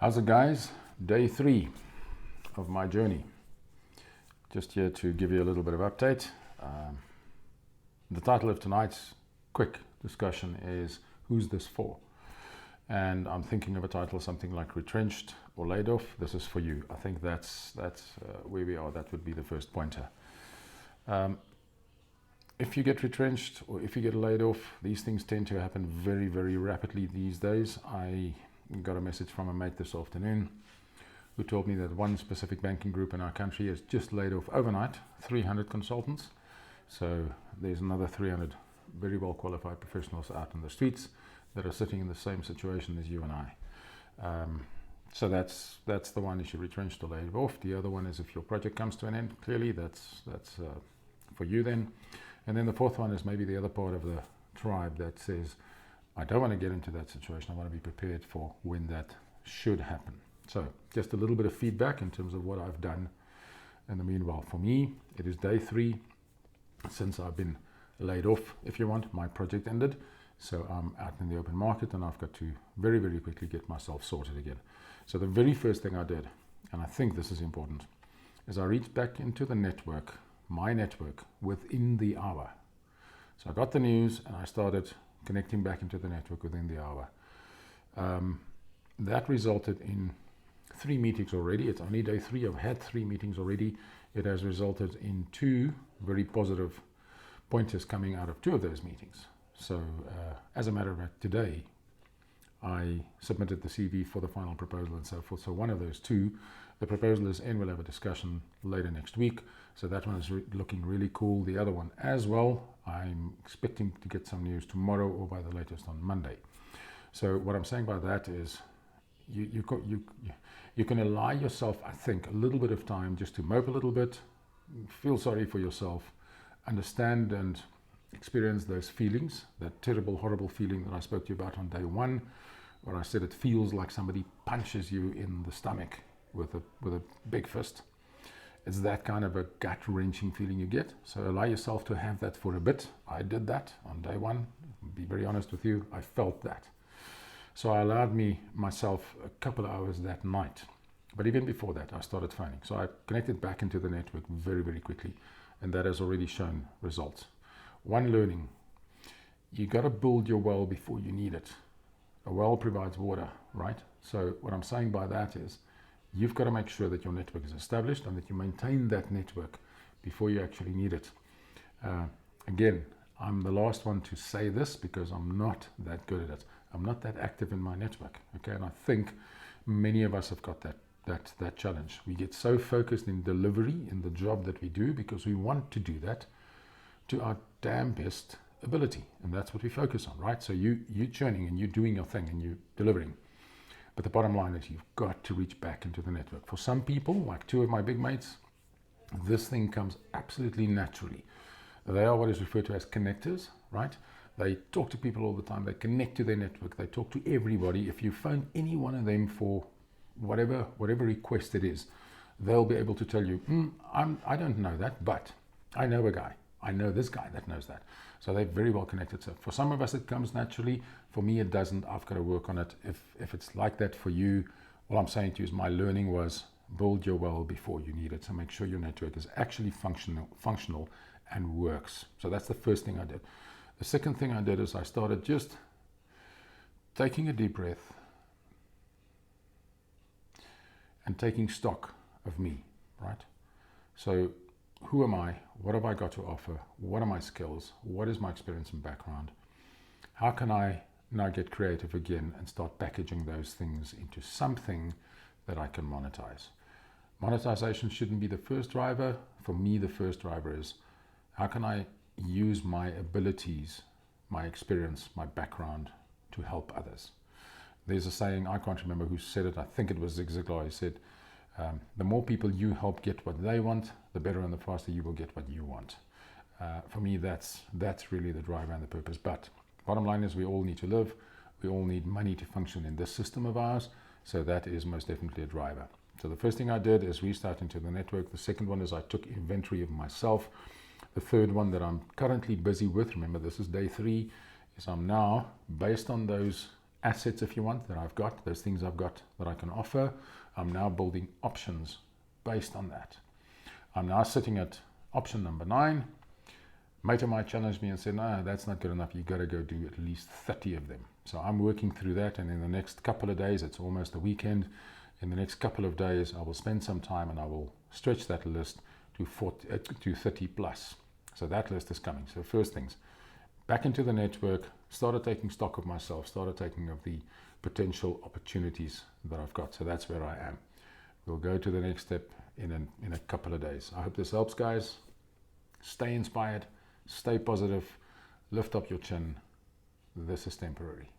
How's it, guys? Day 3 of my journey. Just here to give you a little bit of update. The title of tonight's quick discussion is Who's This For? And I'm thinking of a title something like Retrenched or Laid Off. This is for you. I think that's where we are. That would be the first pointer. If you get retrenched or if you get laid off, these things tend to happen very, very rapidly these days. I got a message from a mate this afternoon who told me that one specific banking group in our country has just laid off overnight 300 consultants. So there's another 300 very well qualified professionals out in the streets that are sitting in the same situation as you and I. So that's the one issue, retrenched or laid off. The other one is if your project comes to an end, clearly that's for you then. And then the fourth one is maybe the other part of the tribe that says, I don't want to get into that situation. I want to be prepared for when that should happen. So just a little bit of feedback in terms of what I've done in the meanwhile. For me, it is day 3 since I've been laid off, if you want. My project ended. So I'm out in the open market and I've got to very, very quickly get myself sorted again. So the very first thing I did, and I think this is important, is I reached back into the network, my network, within the hour. So I got the news and I started connecting back into the network within the hour. That resulted in 3 meetings already. It's only day 3. I've had 3 meetings already. It has resulted in 2 very positive pointers coming out of 2 of those meetings. So as a matter of fact, today I submitted the CV for the final proposal and so forth. So one of those 2, the proposal is in. We'll have a discussion later next week. So that one is looking really cool. The other one as well, I'm expecting to get some news tomorrow or by the latest on Monday. So what I'm saying by that is you can allow yourself, I think, a little bit of time just to mope a little bit, feel sorry for yourself, understand and experience those feelings, that terrible, horrible feeling that I spoke to you about on day 1, where I said it feels like somebody punches you in the stomach with a big fist. It's that kind of a gut-wrenching feeling you get. So allow yourself to have that for a bit. I did that on day 1. I'll be very honest with you, I felt that. So I allowed myself a couple of hours that night. But even before that, I started phoning. So I connected back into the network very, very quickly. And that has already shown results. One learning, you got to build your well before you need it. A well provides water, right? So what I'm saying by that is, you've got to make sure that your network is established and that you maintain that network before you actually need it. Again, I'm the last one to say this because I'm not that good at it. I'm not that active in my network. Okay, and I think many of us have got that challenge. We get so focused in delivery in the job that we do because we want to do that to our damn best ability, and that's what we focus on, right? So you're churning and you're doing your thing and you're delivering. But the bottom line is you've got to reach back into the network. For some people, like 2 of my big mates, this thing comes absolutely naturally. They are what is referred to as connectors, right? They talk to people all the time. They connect to their network. They talk to everybody. If you phone any one of them for whatever request it is, they'll be able to tell you, I don't know that, but I know a guy. I know this guy that knows that. So they're very well connected. So for some of us, it comes naturally. For me, it doesn't. I've got to work on it. If it's like that for you, all I'm saying to you is my learning was build your well before you need it. So make sure your network is actually functional and works. So that's the first thing I did. The second thing I did is I started just taking a deep breath and taking stock of me, right? So who am I? What have I got to offer? What are my skills? What is my experience and background? How can I now get creative again and start packaging those things into something that I can monetize? Monetization shouldn't be the first driver. For me, the first driver is how can I use my abilities, my experience, my background to help others? There's a saying, I can't remember who said it. I think it was Zig Ziglar. He said, the more people you help get what they want, the better and the faster you will get what you want. For me, that's really the driver and the purpose. But bottom line is we all need to live. We all need money to function in this system of ours. So that is most definitely a driver. So the first thing I did is restart into the network. The second one is I took inventory of myself. The third one that I'm currently busy with, remember this is day 3, is I'm now, based on those assets, if you want, that I've got, those things I've got that I can offer. I'm now building options based on that. I'm now sitting at option number 9. Mate of mine challenged me and said, no, that's not good enough. You've got to go do at least 30 of them. So I'm working through that, and in the next couple of days, it's almost a weekend. In the next couple of days, I will spend some time and I will stretch that list to 30 plus. So that list is coming. So first things, back into the network, started taking stock of myself, started taking of the potential opportunities that I've got. So that's where I am. We'll go to the next step in a couple of days. I hope this helps, guys. Stay inspired, stay positive, lift up your chin. This is temporary.